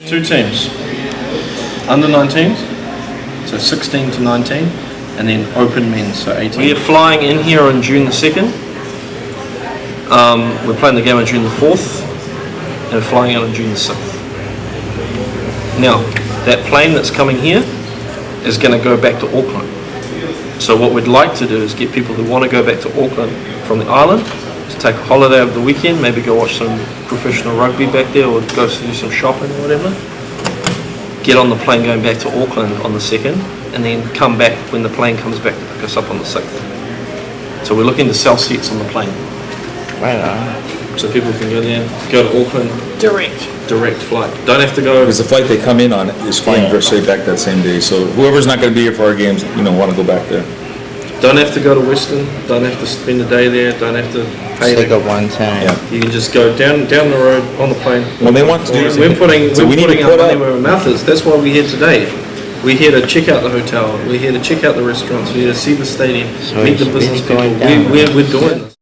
Two teams, under 19s, so 16 to 19, and then open men, so 18. We are flying in here on June the 2nd. We're playing the game on June the 4th, and we're flying out on June the 6th. Now, that plane that's coming here is going to go back to Auckland. So what we'd like to do is get people who want to go back to Auckland from the island to take a holiday over the weekend, maybe go watch some professional rugby back there or go do some shopping or whatever. Get on the plane going back to Auckland on the 2nd and then come back when the plane comes back to pick us up on the 6th. So we're looking to sell seats on the plane. Right on. So people can go there, go to Auckland. Direct flight. Don't have to go. Because the flight they come in on is flying straight back that same day. So whoever's not going to be here for our games, want to go back there. Don't have to go to Western. Don't have to spend the day there. Don't have to pay. Take it one time. Yeah. You can just go down the road on the plane. Well, they want to do. We're putting our money where our mouth is. That's why we're here today. We're here to check out the hotel. We're here to check out the restaurants. We're here to see the stadium, meet the business people. We're doing this.